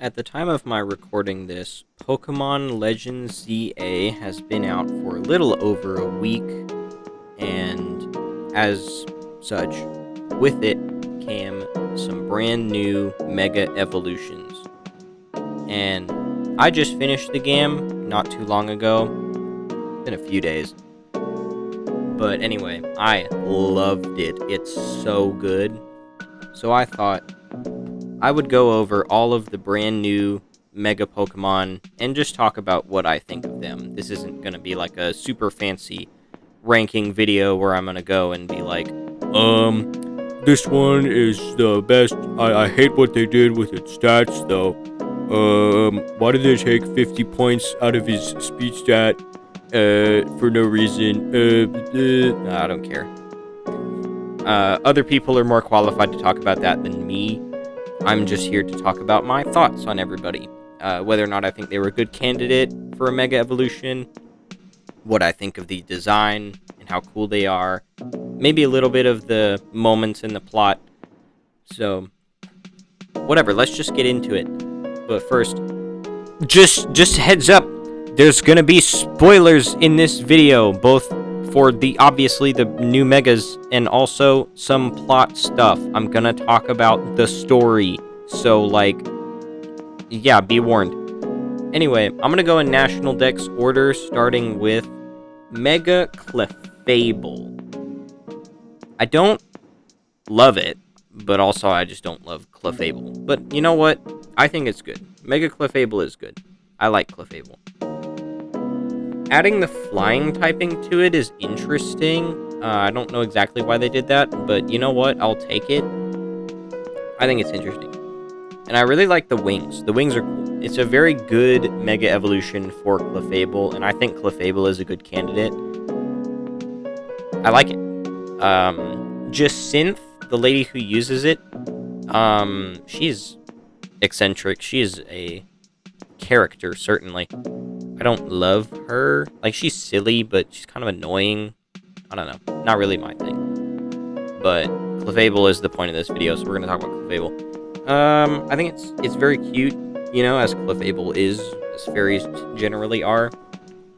At the time of my recording this, Pokemon Legends ZA has been out for a little over a week, and as such, with it came some brand new Mega Evolutions. And I just finished the game not too long ago. It's been a few days. But anyway, I loved it. It's so good. So I thought I would go over all of the brand new Mega Pokemon and just talk about what I think of them. This isn't going to be like a super fancy ranking video where I'm going to go and be like, this one is the best. I hate what they did with its stats, though. Why did they take 50 points out of his speed stat, for no reason? I don't care. Other people are more qualified to talk about that than me. I'm just here to talk about my thoughts on everybody. Whether or not I think they were a good candidate for a Mega Evolution, what I think of the design and how cool they are, maybe a little bit of the moments in the plot. So, whatever, let's just get into it. But first, just heads up, there's gonna be spoilers in this video, both for obviously the new Megas and also some plot stuff. I'm gonna talk about the story, so yeah, be warned. Anyway, I'm gonna go in National Dex order, starting with Mega Clefable. I don't love it, but also I just don't love Clefable. But you know what? I think it's good. Mega Clefable is good. I like Clefable. Adding the flying typing to it is interesting. I don't know exactly why they did that, but you know what? I'll take it. I think it's interesting. And I really like the wings. The wings are cool. It's a very good Mega Evolution for Clefable, and I think Clefable is a good candidate. I like it. Jacinthe, the lady who uses it, she's eccentric. She is a character, certainly. I don't love her. Like, she's silly, but she's kind of annoying. I don't know. Not really my thing. But Clefable is the point of this video, so we're going to talk about Clefable. I think it's very cute, you know, as Clefable is, as fairies generally are.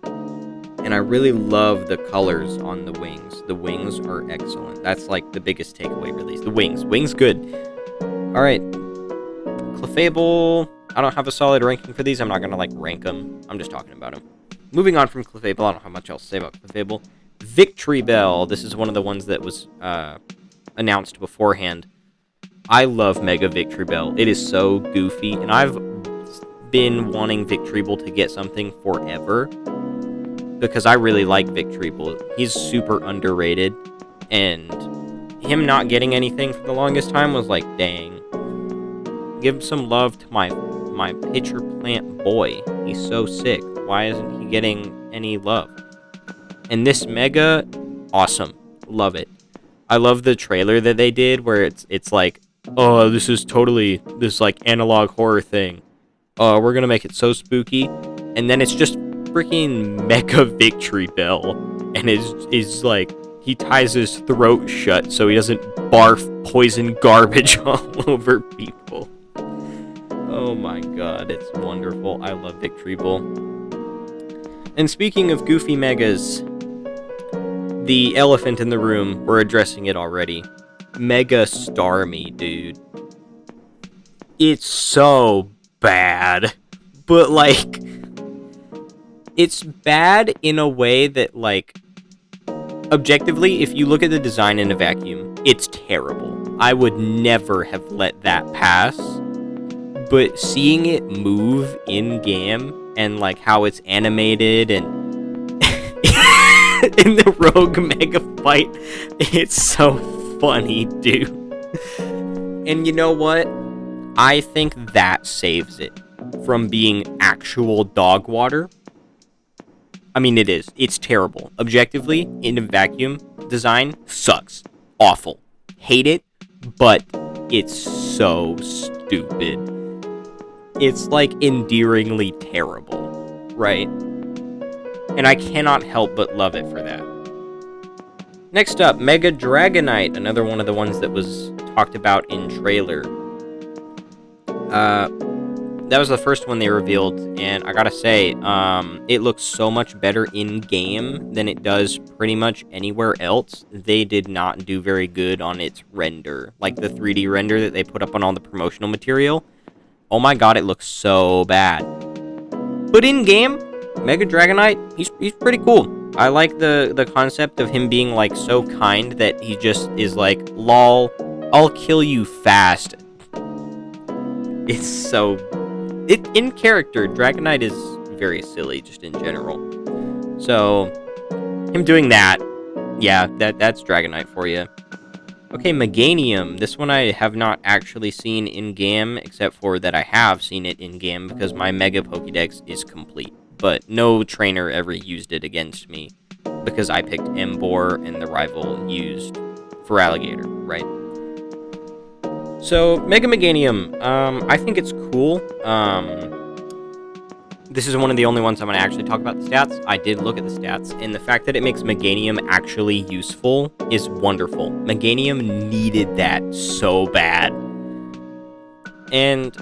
And I really love the colors on the wings. The wings are excellent. That's, like, the biggest takeaway, really. The wings. Wings good. Alright. Clefable, I don't have a solid ranking for these. I'm not going to, rank them. I'm just talking about them. Moving on from Clefable, I don't have much else to say about Clefable. Victreebel. This is one of the ones that was announced beforehand. I love Mega Victreebel. It is so goofy, and I've been wanting Victreebel to get something forever, because I really like Victreebel. He's super underrated, and him not getting anything for the longest time was like, dang. Give some love to my pitcher plant boy. He's so sick. Why isn't he getting any love? And this Mega, awesome. Love it. I love the trailer that they did where it's like, oh, this is totally this analog horror thing. We're gonna make it so spooky. And then it's just freaking Mega Victreebel. And is like, he ties his throat shut so he doesn't barf poison garbage all over people. Oh my god, it's wonderful. I love Victreebel. And speaking of goofy Megas, the elephant in the room, we're addressing it already. Mega Starmie, dude. It's so bad. But, it's bad in a way that, objectively, if you look at the design in a vacuum, it's terrible. I would never have let that pass. But seeing it move in-game, and, how it's animated, and in the Rogue Mega fight, it's so funny, dude. And you know what? I think that saves it from being actual dog water. I mean, it is. It's terrible. Objectively, in a vacuum, design sucks. Awful. Hate it, but it's so stupid. It's, endearingly terrible, right? And I cannot help but love it for that. Next up, Mega Dragonite, another one of the ones that was talked about in trailer. that was the first one they revealed, and I gotta say, it looks so much better in-game than it does pretty much anywhere else. They did not do very good on its render. Like, the 3D render that they put up on all the promotional material. Oh my god, it looks so bad. But in-game, Mega Dragonite, he's pretty cool. I like the concept of him being, like, so kind that he just is like, lol, I'll kill you fast. It's so... in character, Dragonite is very silly, just in general. So, him doing that, yeah, that's Dragonite for you. Okay, Meganium. This one I have not actually seen in-game, except for that I have seen it in-game, because my Mega Pokédex is complete. But no trainer ever used it against me, because I picked Emboar and the rival used Feraligatr, right? So, Mega Meganium, I think it's cool. This is one of the only ones I'm going to actually talk about the stats. I did look at the stats, and the fact that it makes Meganium actually useful is wonderful. Meganium needed that so bad. And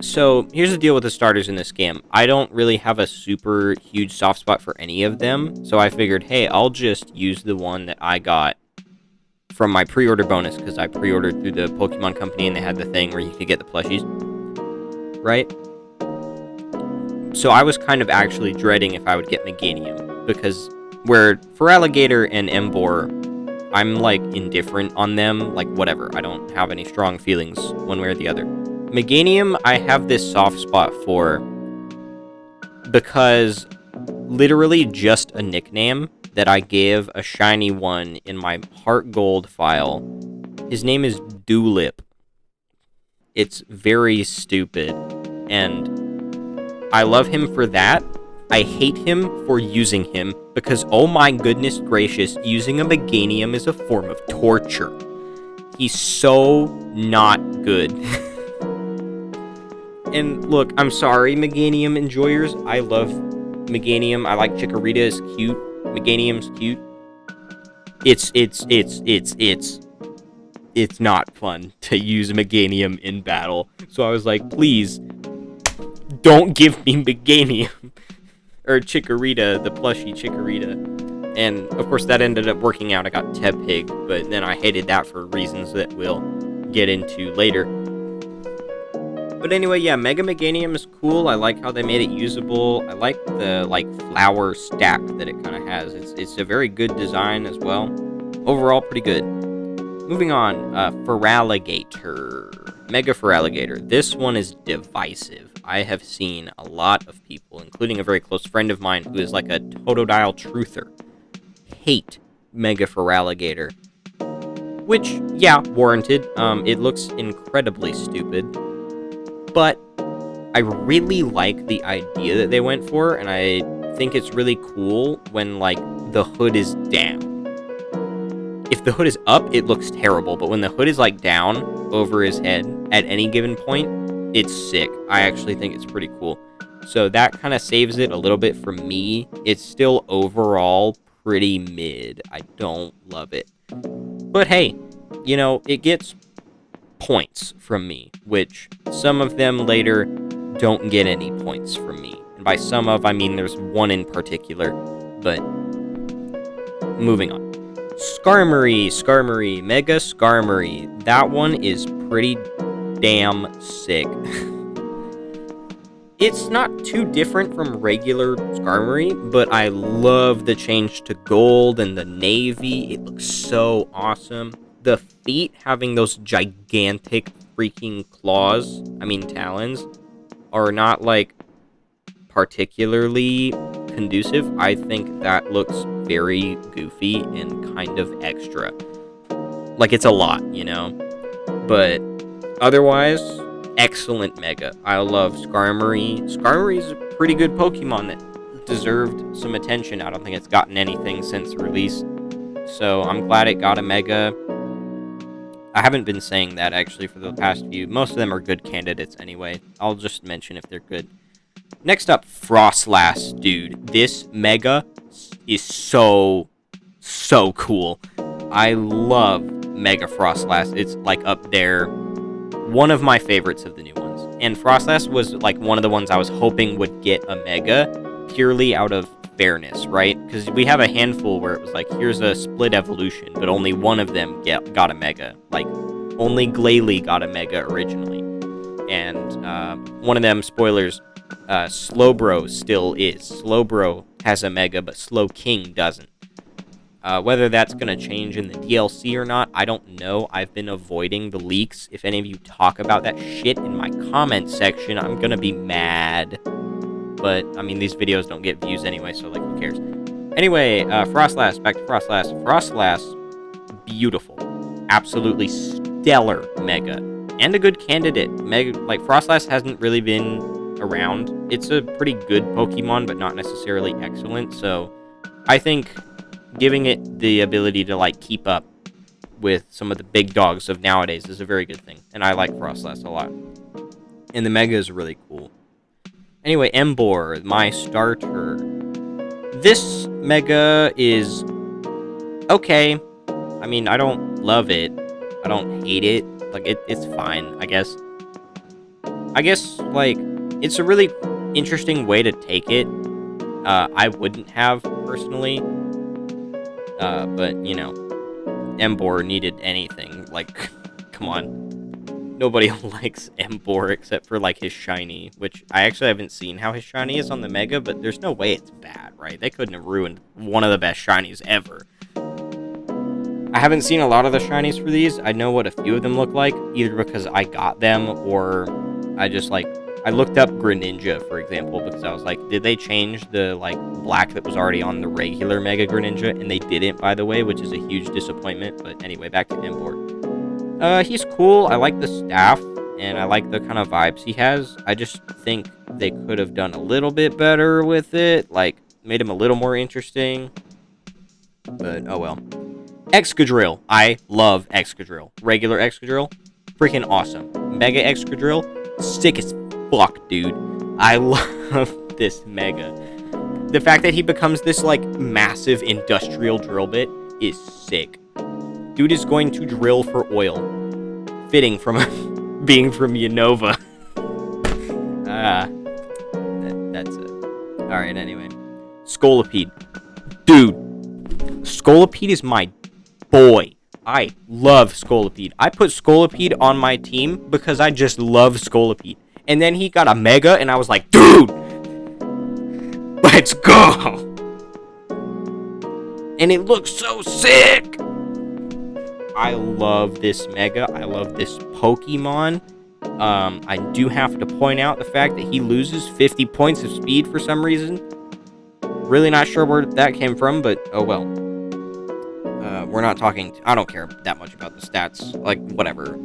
so, here's the deal with the starters in this game. I don't really have a super huge soft spot for any of them, so I figured, hey, I'll just use the one that I got from my pre-order bonus, because I pre-ordered through the Pokemon Company, and they had the thing where you could get the plushies, right? So I was kind of actually dreading if I would get Meganium, because where Feraligatr and Emboar, I'm, like, indifferent on them, like, whatever. I don't have any strong feelings one way or the other. Meganium, I have this soft spot for, because literally just a nickname that I gave a shiny one in my Heart Gold file. His name is Dewlip. It's very stupid, and I love him for that. I hate him for using him, because oh my goodness gracious, using a Meganium is a form of torture. He's so not good. And look, I'm sorry, Meganium enjoyers. I love Meganium. I like Chikorita, is cute. Meganium's cute. It's not fun to use Meganium in battle. So I was like, please, don't give me Meganium. Or Chikorita, the plushie Chikorita. And, of course, that ended up working out. I got Tepig, but then I hated that for reasons that we'll get into later. But anyway, yeah, Mega Meganium is cool. I like how they made it usable. I like the, like, flower stack that it kind of has. It's a very good design as well. Overall, pretty good. Moving on, Feraligatr. Mega Feraligatr. This one is divisive. I have seen a lot of people, including a very close friend of mine who is like a Totodile truther, hate Mega Feraligatr. Which, yeah, warranted. It looks incredibly stupid. But I really like the idea that they went for, and I think it's really cool when, like, the hood is down. If the hood is up, it looks terrible, but when the hood is, like, down over his head at any given point, it's sick. I actually think it's pretty cool. So that kind of saves it a little bit for me. It's still overall pretty mid. I don't love it. But hey, you know, it gets points from me, which some of them later don't get any points from me. And by some of, I mean there's one in particular, but moving on. Skarmory, Mega Skarmory. That one is pretty damn sick. It's not too different from regular Skarmory, but I love the change to gold and the navy. It looks so awesome. The feet having those gigantic freaking claws, talons, are not, like, particularly conducive. I think that looks very goofy and kind of extra. Like, it's a lot, you know? But otherwise, excellent Mega. I love Skarmory. Skarmory's a pretty good Pokemon that deserved some attention. I don't think it's gotten anything since release. So I'm glad it got a Mega. I haven't been saying that, actually, for the past few. Most of them are good candidates anyway. I'll just mention if they're good. Next up, Frostlass, dude. This Mega is so cool. I love Mega Frostlass. It's, like, up there. One of my favorites of the new ones. And Frostlass was like one of the ones I was hoping would get a Mega purely out of fairness, right? Because we have a handful where it was like, here's a split evolution, but only one of them got a Mega. Like, only Glalie got a Mega originally. And one of them, spoilers, Slowbro still is. Slowbro has a Mega, but Slowking doesn't. Whether that's going to change in the DLC or not, I don't know. I've been avoiding the leaks. If any of you talk about that shit in my comment section, I'm going to be mad. But, I mean, these videos don't get views anyway, so, like, who cares? Anyway, Frostlass, back to Frostlass. Frostlass, beautiful. Absolutely stellar Mega. And a good candidate. Mega, like, Frostlass hasn't really been around. It's a pretty good Pokemon, but not necessarily excellent, so I think giving it the ability to, like, keep up with some of the big dogs of nowadays is a very good thing, and I like Frostlass a lot. And the Mega is really cool. Anyway, Emboar, my starter. This Mega is okay. I mean, I don't love it. I don't hate it. Like, it's fine, I guess. Like, it's a really interesting way to take it. I wouldn't have, personally. But, you know, Emboar needed anything. Like, come on. Nobody likes Emboar except for, like, his shiny, which I actually haven't seen how his shiny is on the Mega, but there's no way it's bad, right? They couldn't have ruined one of the best shinies ever. I haven't seen a lot of the shinies for these. I know what a few of them look like, either because I got them or I just, like, I looked up Greninja, for example, because I was like, did they change the, like, black that was already on the regular Mega Greninja? And they didn't, by the way, which is a huge disappointment. But anyway, back to Emboar. He's cool. I like the staff, and I like the kind of vibes he has. I just think they could have done a little bit better with it, like, made him a little more interesting. But, oh well. Excadrill. I love Excadrill. Regular Excadrill, freaking awesome. Mega Excadrill, sick as fuck, dude. I love this Mega. The fact that he becomes this, like, massive industrial drill bit is sick. Dude is going to drill for oil. Fitting from being from Unova. That's it. Alright, anyway. Scolipede. Dude. Scolipede is my boy. I love Scolipede. I put Scolipede on my team because I just love Scolipede. And then he got a Mega, and I was like, dude! Let's go! And it looks so sick! I love this Mega. I love this Pokemon. I do have to point out the fact that he loses 50 points of speed for some reason. Really not sure where that came from, but oh well. We're not talking... I don't care that much about the stats. Like, whatever.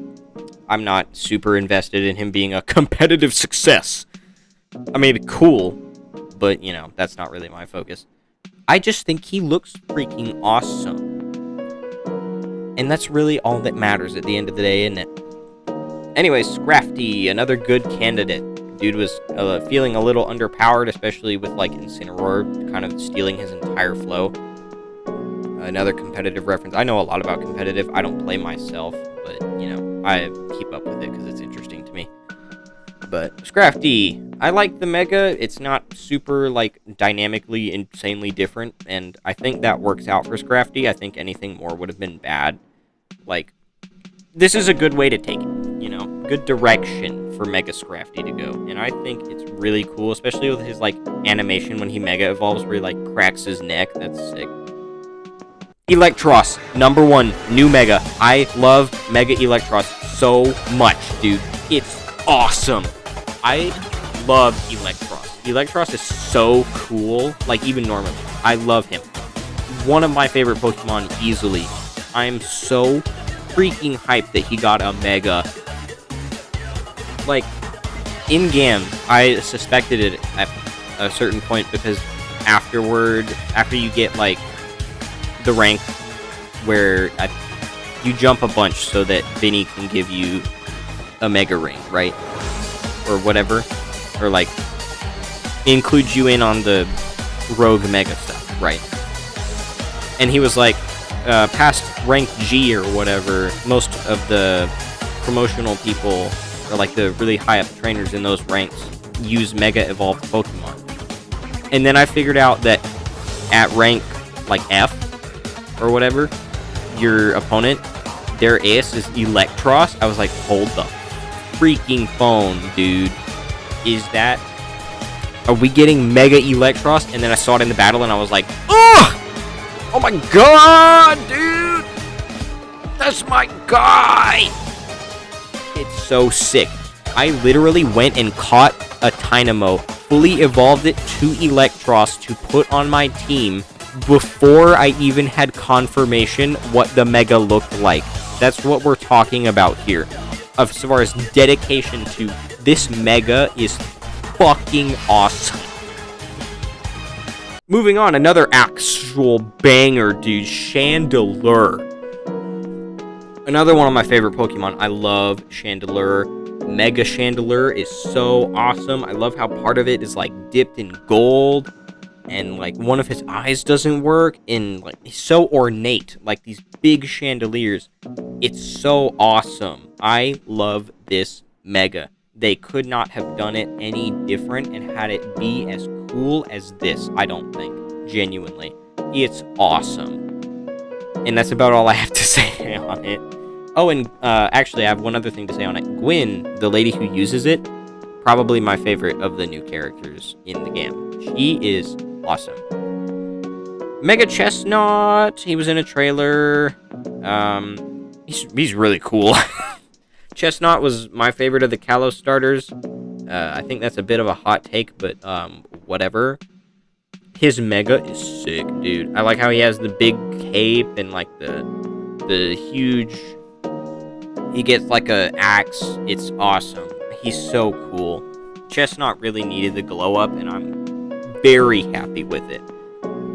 I'm not super invested in him being a competitive success. I mean, cool, but, you know, that's not really my focus. I just think he looks freaking awesome. And that's really all that matters at the end of the day, isn't it? Anyway, Scrafty, another good candidate. Dude was feeling a little underpowered, especially with, like, Incineroar kind of stealing his entire flow. Another competitive reference. I know a lot about competitive. I don't play myself, but, you know, I keep up with it because it's interesting to me. But Scrafty, I like the Mega. It's not super, like, dynamically, insanely different, and I think that works out for Scrafty. I think anything more would have been bad. Like, this is a good way to take it, you know? Good direction for Mega Scrafty to go, and I think it's really cool, especially with his, like, animation when he Mega Evolves, where he, like, cracks his neck. That's sick. Electros, number 1, new Mega. I love Mega Electros so much, dude. It's awesome. I love Electros. Electros is so cool, like, even normally. I love him. One of my favorite Pokemon, easily. I'm so freaking hyped that he got a Mega. Like, in-game, I suspected it at a certain point, because after you get, like, the rank where you jump a bunch so that Vinny can give you a Mega Ring, right? Or whatever. Or, like, includes you in on the Rogue Mega stuff, right? And he was like, past rank G or whatever, most of the promotional people or like the really high up trainers in those ranks, use Mega Evolved Pokemon. And then I figured out that at rank like F or whatever, your opponent, their ace is Electros. I was like, hold the freaking phone, dude. Is that... Are we getting Mega Electros? And then I saw it in the battle and I was like, oh! Oh my god, dude! That's my guy! It's so sick. I literally went and caught a Tynamo, fully evolved it to Electros to put on my team before I even had confirmation what the Mega looked like. That's what we're talking about here. As far as dedication to this Mega is fucking awesome. Moving on, another actual banger, dude. Chandelure. Another one of my favorite Pokemon. I love Chandelure. Mega Chandelure is so awesome. I love how part of it is like dipped in gold, and like one of his eyes doesn't work, and like he's so ornate, like these big chandeliers. It's so awesome. I love this Mega. They could not have done it any different and had it be as cool as this, I don't think. Genuinely. It's awesome. And that's about all I have to say on it. Oh, and actually, I have one other thing to say on it. Gwyn, the lady who uses it, probably my favorite of the new characters in the game. She is awesome. Mega Chestnut, he was in a trailer. He's really cool. Chestnut was my favorite of the Kalos starters. I think that's a bit of a hot take, but whatever. His Mega is sick, dude. I like how he has the big cape and like the huge... He gets like a axe. It's awesome. He's so cool. Chestnut really needed the glow up, and I'm very happy with it.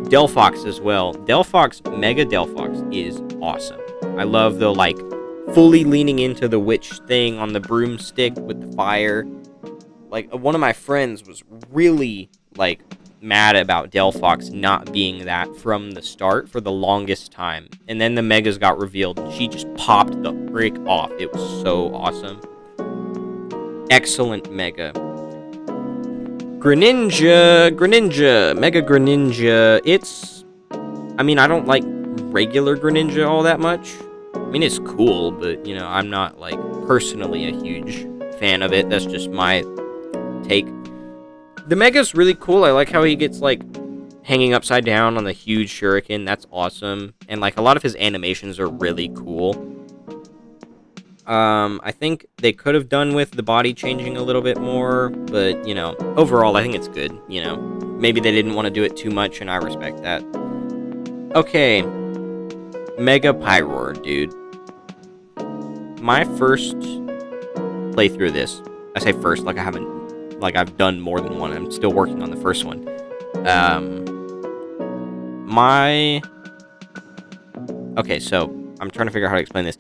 Delphox as well. Mega Delphox is awesome. I love the like fully leaning into the witch thing on the broomstick with the fire. Like, one of my friends was really like mad about Delphox not being that from the start for the longest time. And then the Megas got revealed and she just popped the frick off. It was so awesome. Excellent Mega. Greninja, Mega Greninja. I mean, I don't like regular Greninja all that much. I mean, it's cool, but, you know, I'm not, like, personally a huge fan of it. That's just my take. The Mega's really cool. I like how he gets, like, hanging upside down on the huge shuriken. That's awesome. And, like, a lot of his animations are really cool. I think they could have done with the body changing a little bit more, but, you know, overall, I think it's good, you know. Maybe they didn't want to do it too much, and I respect that. Okay. Mega Pyroar, dude. My first playthrough of this, I say first, like I've done more than one. I'm still working on the first one. Okay, so I'm trying to figure out how to explain this.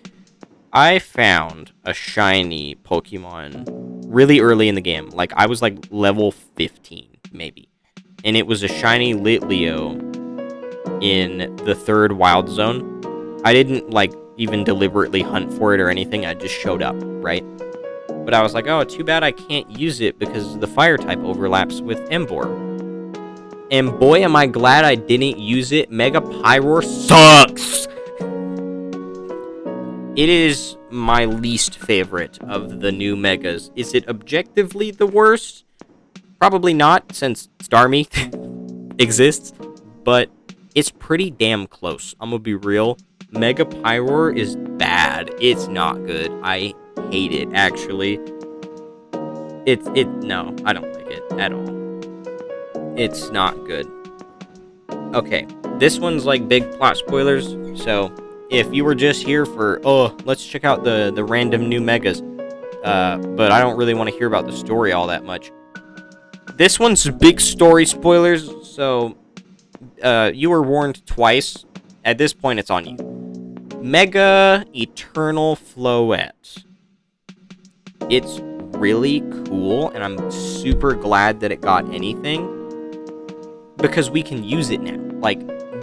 I found a shiny Pokemon really early in the game. Like, I was, like, level 15, maybe. And it was a shiny Litleo in the 3rd Wild Zone. I didn't, like, even deliberately hunt for it or anything. I just showed up, right? But I was like, oh, too bad I can't use it because the fire type overlaps with Emboar. And boy, am I glad I didn't use it. Mega Pyroar sucks! It is my least favorite of the new Megas. Is it objectively the worst? Probably not, since Starmie exists. But it's pretty damn close. I'm gonna be real. Mega Pyroar is bad. It's not good. I hate it, actually. No, I don't like it at all. It's not good. Okay, this one's like big plot spoilers, so if you were just here for, oh, let's check out the random new Megas, but I don't really want to hear about the story all that much. This one's big story spoilers, so you were warned twice. At this point, it's on you. Mega Eternal Floette. It's really cool, and I'm super glad that it got anything, because we can use it now. Like,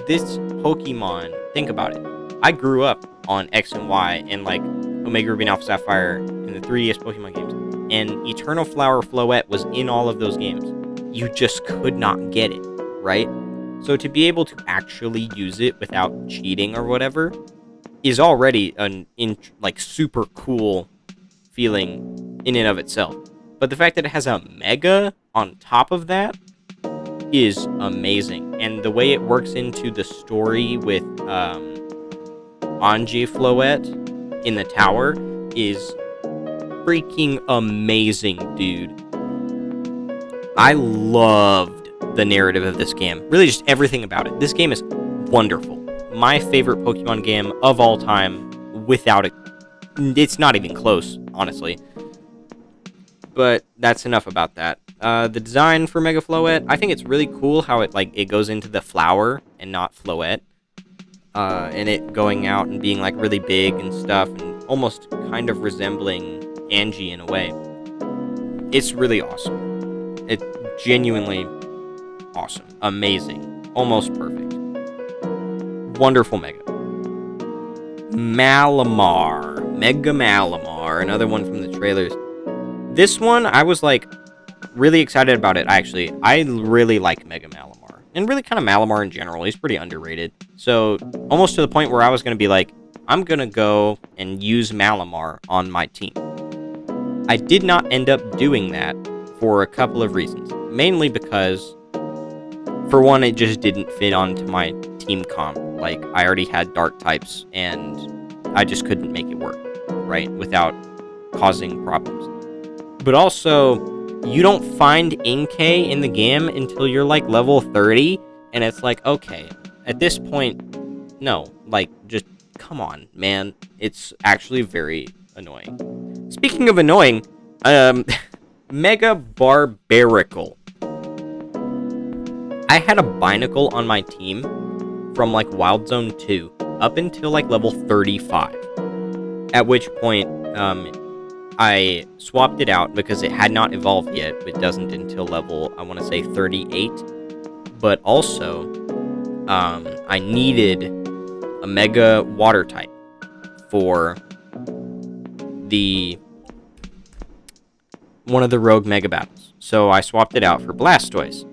this Pokemon, think about it. I grew up on X and Y and, like, Omega Ruby and Alpha Sapphire and the 3DS Pokemon games. and Eternal Flower Floette was in all of those games. You just could not get it, right? So to be able to actually use it without cheating or whatever is already super cool feeling in and of itself. But the fact that it has a Mega on top of that is amazing. And the way it works into the story with Anji Floette in the tower is freaking amazing, dude. I loved the narrative of this game. Really just everything about it. This game is wonderful. My favorite Pokemon game of all time, without it. It's not even close, honestly. But that's enough about that. The design for Mega Floette, I think it's really cool how it goes into the flower and not Floette. And it going out and being really big and stuff, and almost kind of resembling Angie in a way. It's really awesome. It's genuinely awesome. Amazing. Almost perfect. Wonderful Mega. Malamar. Mega Malamar. Another one from the trailers. This one, I was really excited about it, actually. I really like Mega Malamar. And really kind of Malamar in general. He's pretty underrated. So, almost to the point where I was going to be I'm going to go and use Malamar on my team. I did not end up doing that for a couple of reasons. Mainly because, for one, it just didn't fit onto my team comp. I already had dark types, and I just couldn't make it work, right? Without causing problems. But also, you don't find Inkay in the game until you're level 30, and it's okay, at this point, no, just come on, man. It's actually very annoying. Speaking of annoying, Mega Barbaracle. I had a Binacle on my team from Wild Zone 2 up until level 35. At which point, I swapped it out because it had not evolved yet. It doesn't until level, I want to say 38. But also, I needed a Mega Water type for one of the Rogue Mega Battles. So I swapped it out for Blastoise,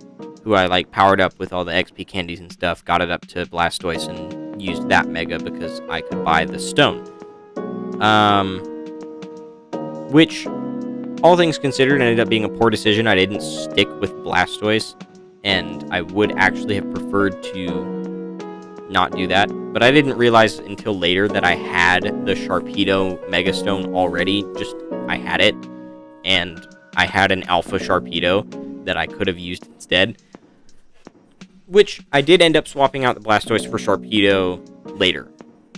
who I powered up with all the XP candies and stuff, got it up to Blastoise, and used that Mega because I could buy the stone. Which, all things considered, ended up being a poor decision. I didn't stick with Blastoise, and I would actually have preferred to not do that. But I didn't realize until later that I had the Sharpedo Megastone already. I had it, and I had an Alpha Sharpedo that I could have used instead. Which, I did end up swapping out the Blastoise for Sharpedo later.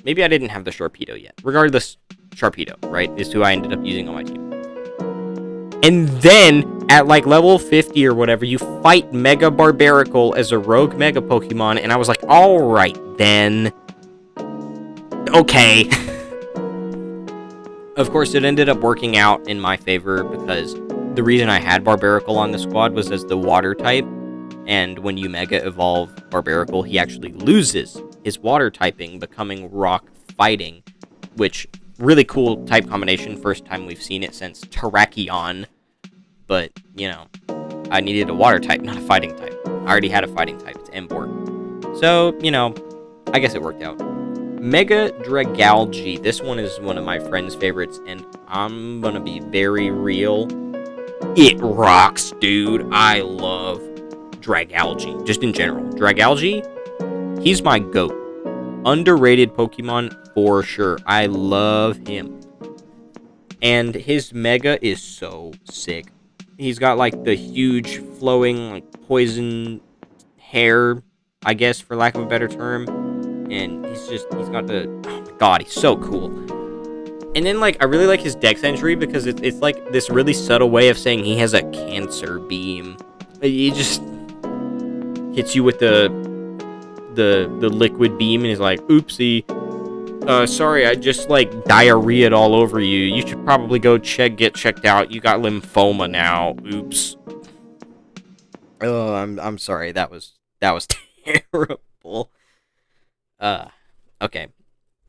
Maybe I didn't have the Sharpedo yet. Regardless, Sharpedo, right, is who I ended up using on my team. And then, at level 50 or whatever, you fight Mega Barbaracle as a rogue Mega Pokemon, and I was alright then. Okay. Of course, it ended up working out in my favor, because the reason I had Barbaracle on the squad was as the water type, and when you Mega Evolve Barbaracle, he actually loses his water typing, becoming rock fighting, which... really cool type combination. First time we've seen it since Terrakion. But, I needed a water type, not a fighting type. I already had a fighting type. It's Emboar. So, I guess it worked out. Mega Dragalge. This one is one of my friend's favorites, and I'm gonna be very real. It rocks, dude. I love Dragalge. Just in general. Dragalge, he's my GOAT. Underrated Pokemon for sure. I love him. And his Mega is so sick. He's got the huge flowing poison hair, I guess, for lack of a better term. And he's got the, oh my god, he's so cool. And then I really like his Dex entry because it's this really subtle way of saying he has a cancer beam. He just hits you with the liquid beam and is oopsie. Sorry, I just diarrheaed all over you. You should probably go get checked out. You got lymphoma now. Oops. Oh, I'm sorry. That was terrible. Okay.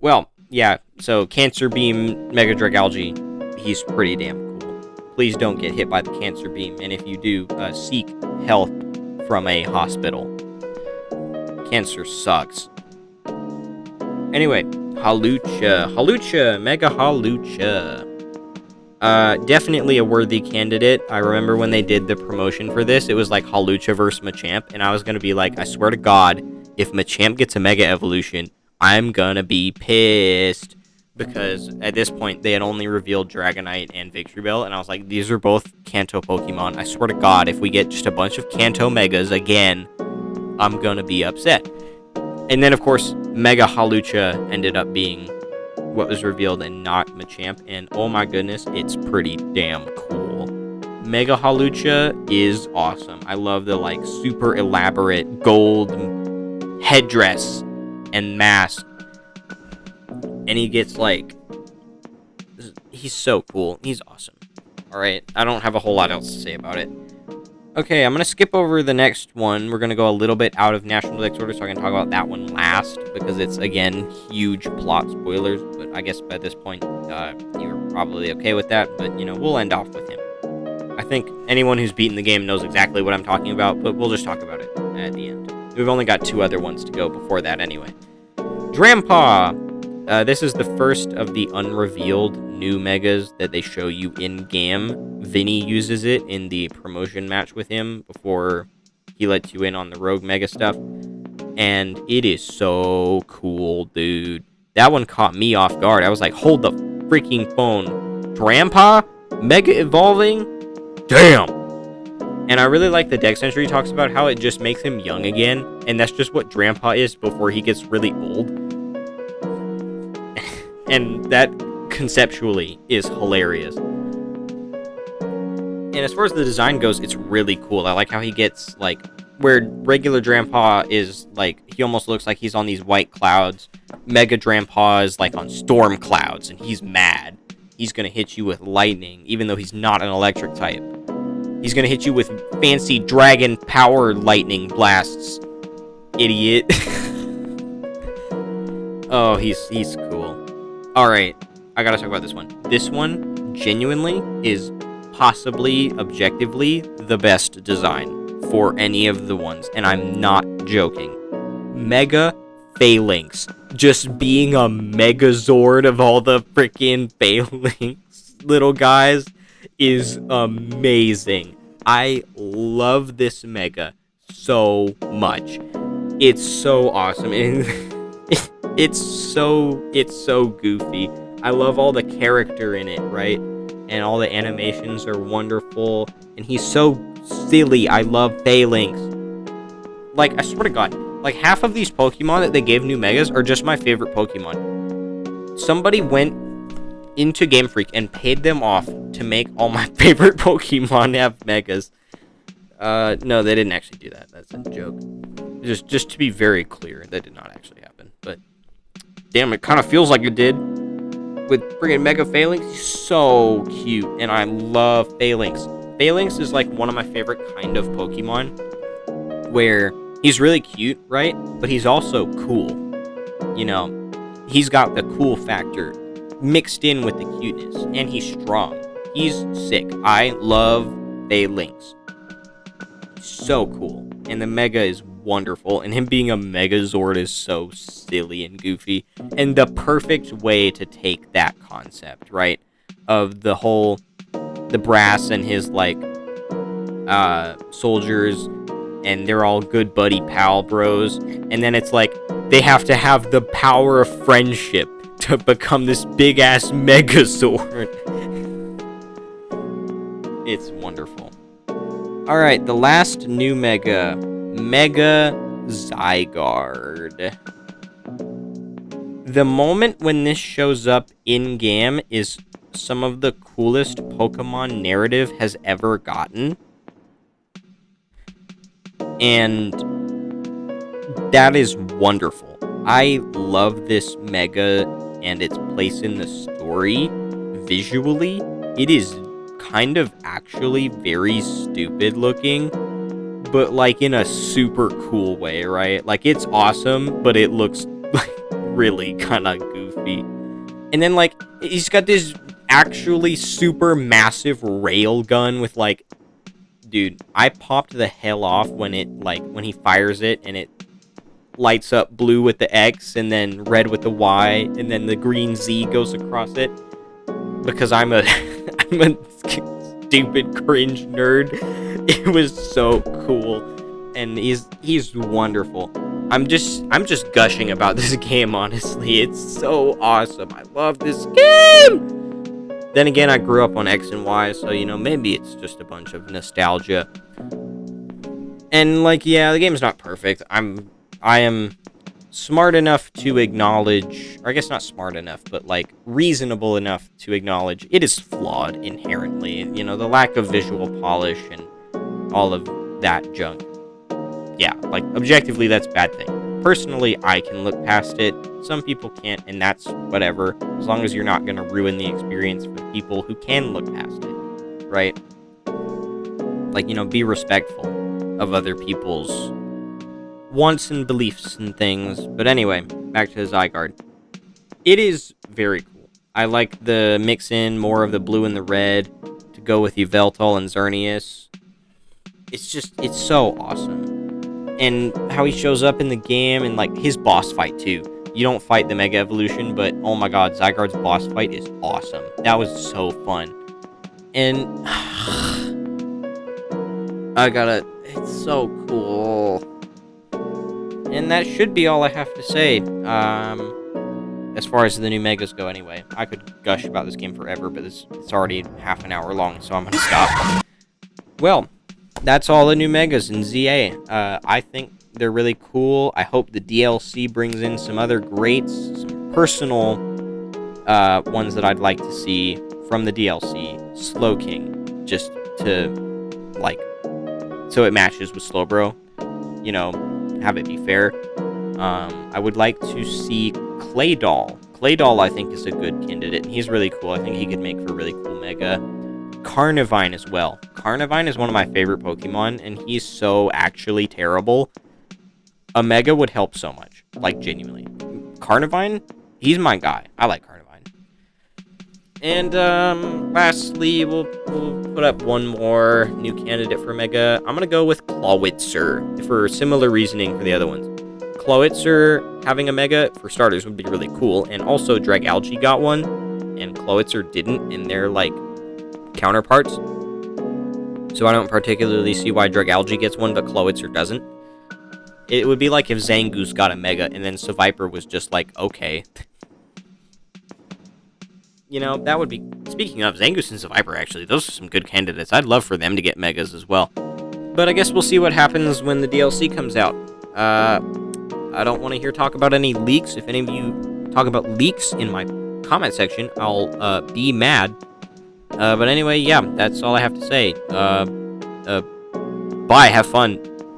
Well, yeah. So Cancer Beam Mega Dragalge, he's pretty damn cool. please don't get hit by the cancer beam. And if you do, seek help from a hospital. Cancer sucks. Anyway, Hawlucha, Mega Hawlucha. Definitely a worthy candidate. I remember when they did the promotion for this, it was like Hawlucha versus Machamp, and I was gonna be like, I swear to God, if Machamp gets a Mega Evolution, I'm gonna be pissed. Because at this point, they had only revealed Dragonite and Victreebel, and I was like, these are both Kanto Pokemon. I swear to God, if we get just a bunch of Kanto Megas again, I'm gonna be upset. And then, of course, Mega Hawlucha ended up being what was revealed and not Machamp, and oh my goodness, it's pretty damn cool. Mega Hawlucha is awesome. I love the, like, super elaborate gold headdress and mask. And he gets, like, he's so cool. He's awesome. Alright, I don't have a whole lot else to say about it. Okay, I'm going to skip over the next one. We're going to go a little bit out of National Dex order, so I can talk about that one last, because it's, again, huge plot spoilers, but I guess by this point, you're probably okay with that, but, you know, we'll end off with him. I think anyone who's beaten the game knows exactly what I'm talking about, but we'll just talk about it at the end. We've only got 2 other ones to go before that anyway. Drampa! This is the first of the unrevealed new Megas that they show you in-game. Vinny uses it in the promotion match with him before he lets you in on the Rogue Mega stuff. And it is so cool, dude. That one caught me off guard. I was like, hold the freaking phone. Drampa? Mega Evolving? Damn! And I really like the Dex entry talks about how it just makes him young again. And that's just what Drampa is before he gets really old. And that, conceptually, is hilarious. And as far as the design goes, it's really cool. I like how he gets, like, where regular Drampa is, like, he almost looks like he's on these white clouds. Mega Drampa is, like, on storm clouds, and he's mad. He's gonna hit you with lightning, even though he's not an electric type. He's gonna hit you with fancy dragon power lightning blasts. Idiot. Oh, he's cool. Alright, I gotta talk about this one. This one, genuinely, is possibly, objectively, the best design for any of the ones, and I'm not joking. Mega Phalanx. Just being a Megazord of all the freaking Phalanx little guys is amazing. I love this Mega so much. It's so awesome, and it's so goofy. I love all the character in it, right? And all the animations are wonderful, and he's so silly. I love Phalanx. Like, I swear to God, like, half of these Pokemon that they gave new Megas are just my favorite Pokemon. Somebody went into Game Freak and paid them off to make all my favorite Pokemon have Megas. No, they didn't actually do that. That's a joke. Just to be very clear, that did not actually happen. But damn, it kind of feels like it did. With friggin' Mega Phalanx, he's so cute, and I love Phalanx. Phalanx is like one of my favorite kind of Pokemon, where he's really cute, right? But he's also cool. You know, he's got the cool factor mixed in with the cuteness, and he's strong. He's sick. I love Phalanx. So cool, and the Mega is wonderful, and him being a Megazord is so silly and goofy, and the perfect way to take that concept, right, of the whole, the brass and his, like, soldiers, and they're all good buddy pal bros, and then it's like, they have to have the power of friendship to become this big-ass Megazord. It's wonderful. Alright, the last new Mega Zygarde. The moment when this shows up in-game is some of the coolest Pokemon narrative has ever gotten. And that is wonderful. I love this Mega and its place in the story. Visually, it is kind of actually very stupid looking, but like in a super cool way, right? Like, it's awesome, but it looks like really kind of goofy. And then, like, he's got this actually super massive rail gun with like, dude, I popped the hell off when he fires it and it lights up blue with the X and then red with the Y and then the green Z goes across it, because I'm a I'm a stupid cringe nerd. It was so cool, and he's wonderful. I'm just gushing about this game, honestly. It's so awesome. I love this game. Then again, I grew up on X and Y, so maybe it's just a bunch of nostalgia. And like, yeah, the game's not perfect. I am smart enough to acknowledge, or I guess not smart enough, but like reasonable enough to acknowledge it is flawed inherently. The lack of visual polish and all of that junk. Yeah, like objectively, that's a bad thing. Personally, I can look past it. Some people can't, and that's whatever, as long as you're not going to ruin the experience for the people who can look past it, right? Like, be respectful of other people's wants and beliefs and things. But anyway, back to Zygarde. It is very cool. I like the mix in more of the blue and the red to go with Yveltal and Xerneas. It's so awesome. And how he shows up in the game, and like his boss fight too. You don't fight the Mega Evolution, but oh my god, Zygarde's boss fight is awesome. That was so fun. And it's so cool. And that should be all I have to say, as far as the new Megas go anyway. I could gush about this game forever, but it's already half an hour long, so I'm gonna stop. Well, that's all the new Megas in ZA. I think they're really cool. I hope the DLC brings in some other greats, some personal ones that I'd like to see from the DLC. Slowking, just to, like, so it matches with Slowbro. Have it be fair. I would like to see Claydol. Claydol, I think, is a good candidate, and he's really cool. I think he could make for a really cool Mega. Carnivine as well. Carnivine is one of my favorite Pokemon, and he's so actually terrible. A Mega would help so much. Like, genuinely. Carnivine, he's my guy. I like Carnivine. And, lastly, we'll put up one more new candidate for Mega. I'm gonna go with Clawitzer, for similar reasoning for the other ones. Clawitzer having a Mega, for starters, would be really cool, and also Dragalge got one, and Clawitzer didn't, and they're, like, counterparts. So I don't particularly see why Dragalge gets one, but Clawitzer doesn't. It would be like if Zangoose got a Mega, and then Seviper was just like, okay. That would be... Speaking of, Zangoose and Seviper, actually, those are some good candidates. I'd love for them to get Megas as well. But I guess we'll see what happens when the DLC comes out. I don't want to hear talk about any leaks. If any of you talk about leaks in my comment section, I'll be mad. But anyway, yeah, that's all I have to say. Bye, have fun.